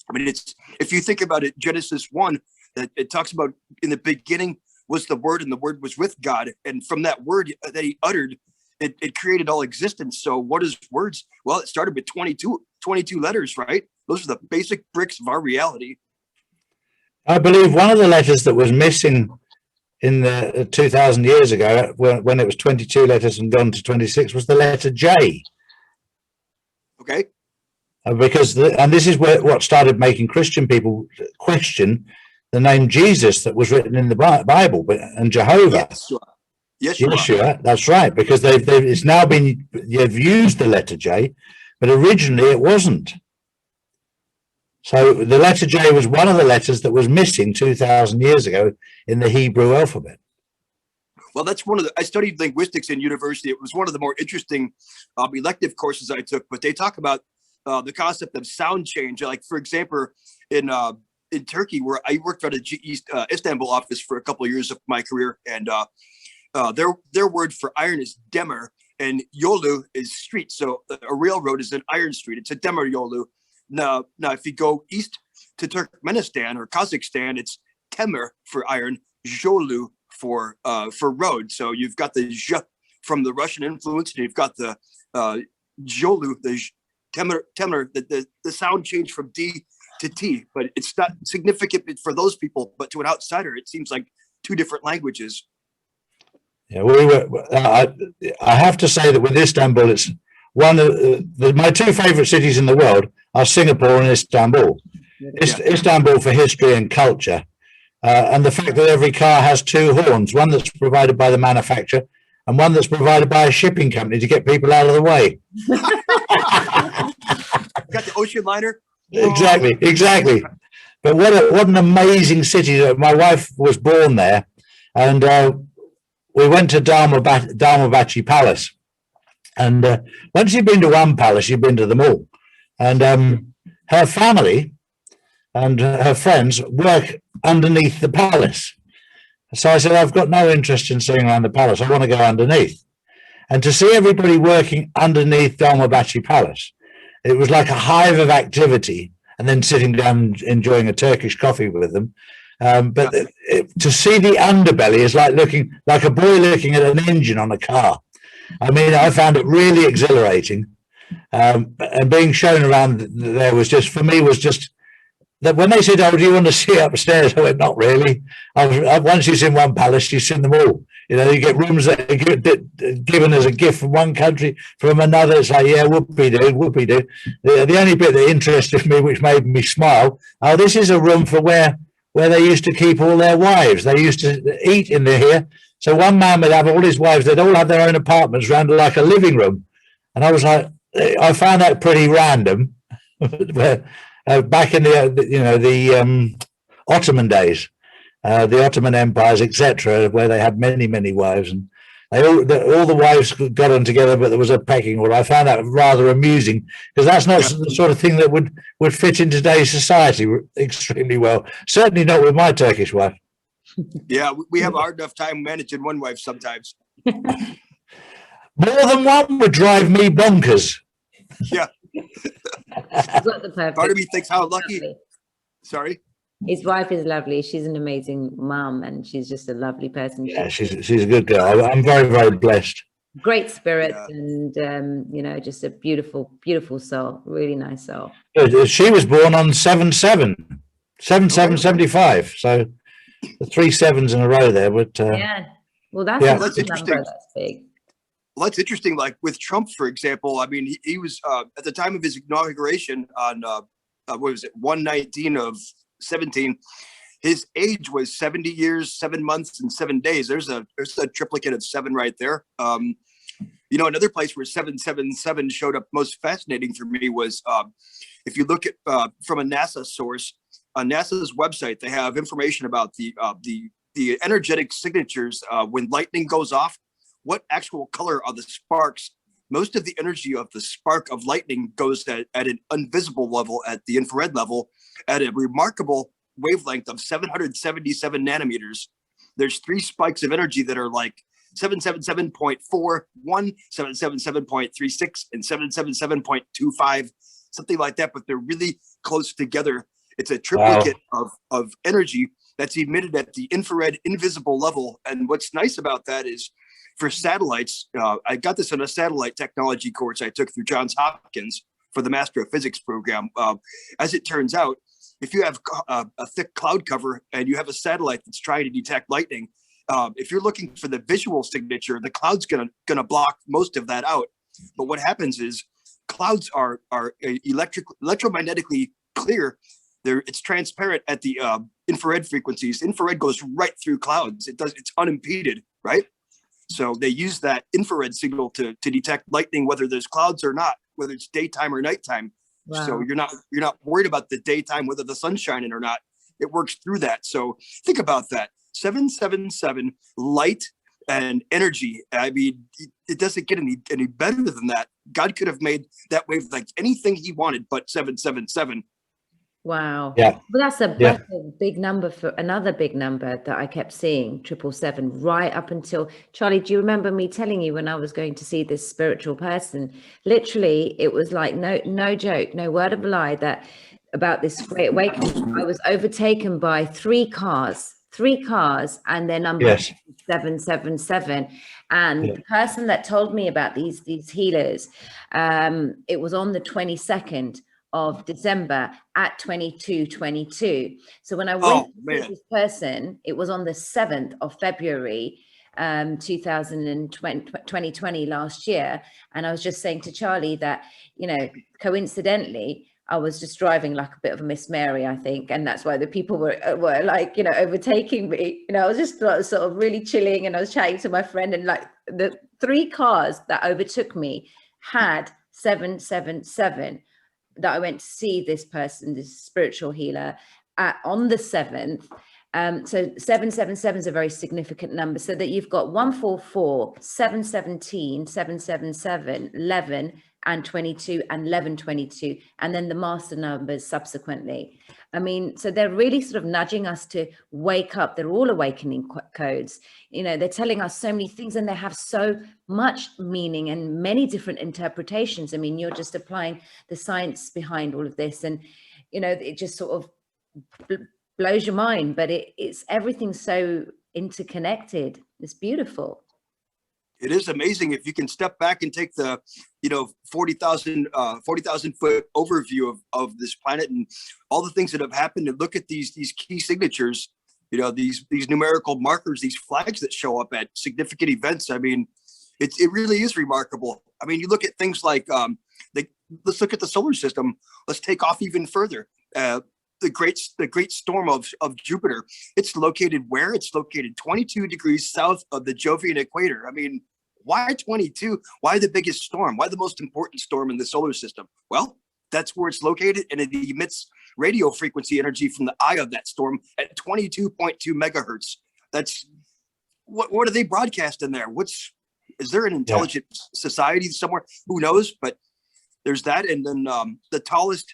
Speaker 3: I mean, if you think about it, Genesis 1, that it talks about, in the beginning was the Word, and the Word was with God. And from that word that he uttered, it created all existence. So what is words? Well, it started with 22 letters, right? Those are the basic bricks of our reality.
Speaker 2: I believe one of the letters that was missing in the 2,000 years ago, when it was 22 letters and gone to 26, was the letter J.
Speaker 3: Okay.
Speaker 2: Because this is what started making Christian people question the name Jesus that was written in the Bible, and Jehovah. Yeshua. That's right, because it's now been, you've used the letter J, but originally it wasn't. So the letter J was one of the letters that was missing 2,000 years ago in the Hebrew alphabet.
Speaker 3: Well, that's I studied linguistics in university. It was one of the more interesting elective courses I took, but they talk about the concept of sound change. Like, for example, in Turkey, where I worked at a Istanbul office for a couple of years of my career, and their word for iron is demir, and yolu is street. So a railroad is an iron street. It's a demir yolu. Now, if you go east to Turkmenistan or Kazakhstan, it's temir for iron, jolu for road. So you've got the zh from the Russian influence, and you've got the jolu, the temir, the sound change from D to T. But it's not significant for those people, but to an outsider, it seems like 2 different languages.
Speaker 2: Yeah, I have to say that with Istanbul, it's one of my 2 favorite cities in the world are Singapore and Istanbul. Istanbul for history and culture, and the fact that every car has two horns, one that's provided by the manufacturer and one that's provided by a shipping company to get people out of the way.
Speaker 3: Got the ocean liner.
Speaker 2: Exactly. But what an amazing city. My wife was born there, and we went to Dalmabachi Palace. And once you've been to one palace, you've been to them all. And her family and her friends work underneath the palace. So I said, I've got no interest in sitting around the palace. I want to go underneath. And to see everybody working underneath Dolmabahce Palace, it was like a hive of activity, and then sitting down enjoying a Turkish coffee with them. But to see the underbelly is like looking like a boy looking at an engine on a car. I mean, I found it really exhilarating. And being shown around there was just, for me, was just that when they said, oh, do you want to see upstairs? I went, not really. Once you've seen one palace, you've seen them all. You know, you get rooms that are given as a gift from one country, from another. It's like, yeah, whoopie-doo. The only bit that interested me, which made me smile, oh, this is a room for where they used to keep all their wives. They used to eat in here. So one man would have all his wives. They'd all have their own apartments around like a living room. And I was like, I found that pretty random. Back in the Ottoman days, the Ottoman empires, etc., where they had many wives, and all the wives got on together, but there was a pecking order. I found that rather amusing, because that's not the sort of thing that would fit in today's society extremely well. Certainly not with my Turkish wife.
Speaker 3: Yeah, we have a hard enough time managing one wife sometimes.
Speaker 2: More than one would drive me bonkers.
Speaker 3: Yeah. Part of me thinks how lucky.
Speaker 1: Lovely.
Speaker 3: Sorry.
Speaker 1: His wife is lovely. She's an amazing mom, and she's just a lovely person.
Speaker 2: Yeah, she's a good girl. I'm very blessed.
Speaker 1: Great spirit, and just a beautiful soul. Really nice soul.
Speaker 2: She was born on 7775. So 3 sevens in a row there. But
Speaker 1: well, that's interesting. That's big.
Speaker 3: Well, that's interesting. Like with Trump, for example, I mean, he was at the time of his inauguration on what was it, 1/19 of 17. His age was 70 years, 7 months, and 7 days. There's a triplicate of 7 right there. Another place where 777 showed up most fascinating for me was if you look at from a NASA source on NASA's website, they have information about the energetic signatures when lightning goes off. What actual color are the sparks? Most of the energy of the spark of lightning goes at an invisible level, at the infrared level, at a remarkable wavelength of 777 nanometers. There's 3 spikes of energy that are like 777.41, 777.36, and 777.25, something like that, but they're really close together. It's a triplicate of energy that's emitted at the infrared invisible level. And what's nice about that is, for satellites, I got this in a satellite technology course I took through Johns Hopkins for the Master of Physics program. As it turns out, if you have a thick cloud cover and you have a satellite that's trying to detect lightning, if you're looking for the visual signature, the cloud's gonna block most of that out. But what happens is clouds are electromagnetically clear. It's transparent at the infrared frequencies. Infrared goes right through clouds. It's unimpeded, right? So they use that infrared signal to detect lightning, whether there's clouds or not, whether it's daytime or nighttime. Wow. So you're not worried about the daytime, whether the sun's shining or not. It works through that. So think about that. 777 light and energy. I mean, it doesn't get any better than that. God could have made that wave like anything he wanted, but 777.
Speaker 1: Wow.
Speaker 2: Yeah.
Speaker 1: But that's a big number, for another big number that I kept seeing, 777, right up until, Charlie, do you remember me telling you when I was going to see this spiritual person? Literally, it was like no joke, no word of a lie, that about this great awakening, I was overtaken by 3 cars, and their number 777. And the person that told me about these healers, it was on the 22nd of December at 22:22. So when I went to see this person, it was on the 7th of February, 2020 last year. And I was just saying to Charlie that, coincidentally, I was just driving like a bit of a Miss Mary, I think, and that's why the people were like, overtaking me. I was just sort of really chilling, and I was chatting to my friend, and like the 3 cars that overtook me had 777 that I went to see this person, this spiritual healer, on the 7th. So 777 is a very significant number, so that you've got 144, 717, 777, 11, and 22, and 1122, and then the master numbers subsequently. I mean, so they're really sort of nudging us to wake up. They're all awakening codes. They're telling us so many things, and they have so much meaning and many different interpretations. I mean, you're just applying the science behind all of this, and it just sort of blows your mind, but it's everything's so interconnected. It's beautiful.
Speaker 3: It is amazing if you can step back and take the 40,000 foot overview of this planet and all the things that have happened, and look at these key signatures, these numerical markers, these flags that show up at significant events. I mean, it really is remarkable. I mean, you look at things like let's look at the solar system. Let's take off even further. The great storm of Jupiter. It's located where? It's located 22 degrees south of the Jovian equator. I mean, why 22? Why the biggest storm? Why the most important storm in the solar system? Well, that's where it's located, and it emits radio frequency energy from the eye of that storm at 22.2 megahertz. That's what do they broadcast in there? Is there an intelligent society somewhere? Who knows? But there's that, and then the tallest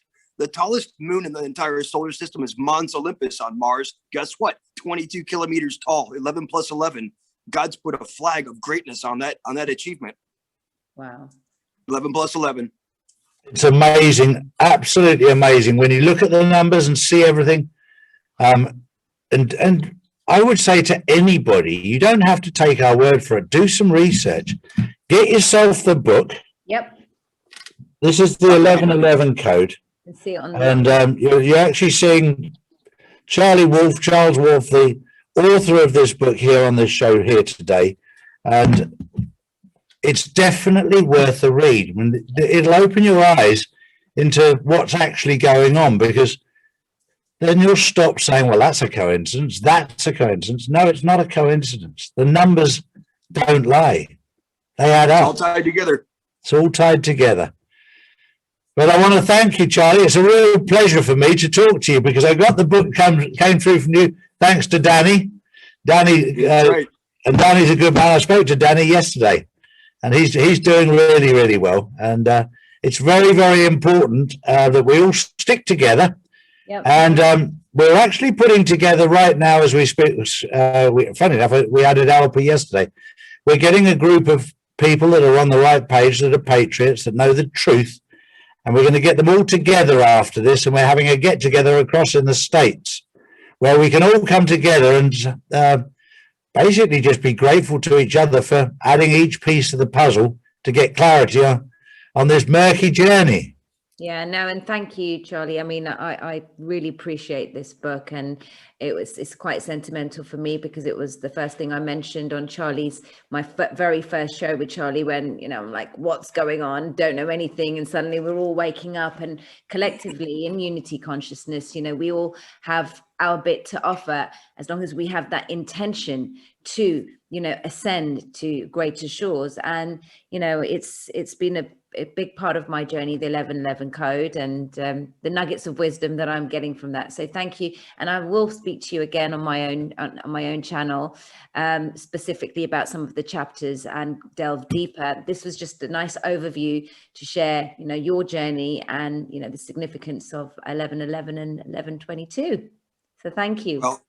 Speaker 3: moon in the entire solar system is Mons Olympus on Mars. Guess what? 22 kilometers tall, 11 plus 11. God's put a flag of greatness on that achievement. Wow. 11 plus 11.
Speaker 2: It's amazing, absolutely amazing when you look at the numbers and see everything. And I would say to anybody, you don't have to take our word for it. Do some research. Get yourself the book.
Speaker 1: Yep.
Speaker 2: This is the 1111 code.
Speaker 1: See it on
Speaker 2: you're actually seeing Charles Wolfe, the author of this book, here on this show here today, and it's definitely worth a read. I mean, it'll open your eyes into what's actually going on, because then you'll stop saying, well, that's a coincidence. That's a coincidence. No, it's not a coincidence. The numbers don't lie. They add up.
Speaker 3: It's all tied together.
Speaker 2: It's all tied together. But I want to thank you, Charlie. It's a real pleasure for me to talk to you, because I got the book came through from you thanks to Danny. And Danny's a good man. I spoke to Danny yesterday, and he's doing really, really well. And it's very, very important that we all stick together. Yep. And we're actually putting together right now as we speak. Funny enough, we added Alpa yesterday. We're getting a group of people that are on the right page, that are patriots, that know the truth. And we're going to get them all together after this, and we're having a get-together across in the States where we can all come together and basically just be grateful to each other for adding each piece of the puzzle to get clarity on this murky journey.
Speaker 1: Yeah, no, and thank you, Charlie. I mean, I really appreciate this book, and it's quite sentimental for me, because it was the first thing I mentioned on my very first show with Charlie, when, I'm like, what's going on? Don't know anything. And suddenly we're all waking up, and collectively in unity consciousness, we all have our bit to offer, as long as we have that intention to, ascend to greater shores. And, it's been a big part of my journey, the 1111 code, and the nuggets of wisdom that I'm getting from that. So thank you. And I will speak to you again on my own channel, specifically about some of the chapters, and delve deeper. This was just a nice overview to share, your journey, and, the significance of 1111 and 1122. So thank you.
Speaker 3: Well,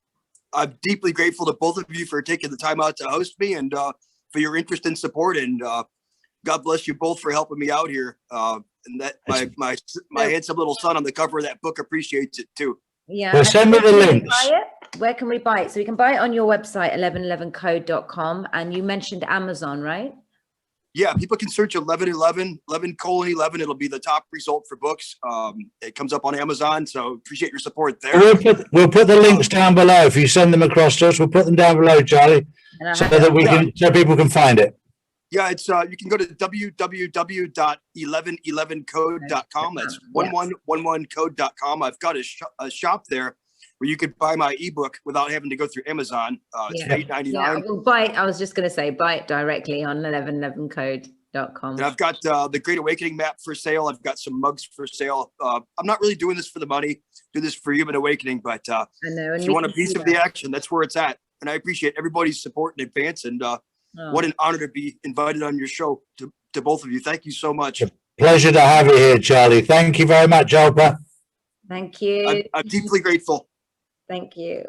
Speaker 3: I'm deeply grateful to both of you for taking the time out to host me, and for your interest and support, and God bless you both for helping me out here. And that my handsome little son on the cover of that book appreciates it too.
Speaker 1: Yeah.
Speaker 2: Well, send me the links.
Speaker 1: Where can we buy it? So we can buy it on your website, 1111code.com. And you mentioned Amazon, right?
Speaker 3: Yeah, people can search 1111, 11:11. It'll be the top result for books. It comes up on Amazon, so appreciate your support there.
Speaker 2: We'll put the links down below. If you send them across to us, we'll put them down below, Charlie, so that so people can find it.
Speaker 3: Yeah, it's you can go to www.1111code.com. That's 1111code.com. I've got a shop there where you could buy my ebook without having to go through Amazon. It's $8.99.
Speaker 1: Yeah, well, buy it. I was just going to say, buy it directly on 1111code.com.
Speaker 3: And I've got the Great Awakening map for sale. I've got some mugs for sale. I'm not really doing this for the money. Do this for Human Awakening, but I know, if you want a piece of the action, that's where it's at. And I appreciate everybody's support in advance. And what an honor to be invited on your show to both of you. Thank you so much.
Speaker 2: Pleasure to have you here, Charlie. Thank you very much, Alpa.
Speaker 1: Thank you.
Speaker 3: I'm deeply grateful.
Speaker 1: Thank you.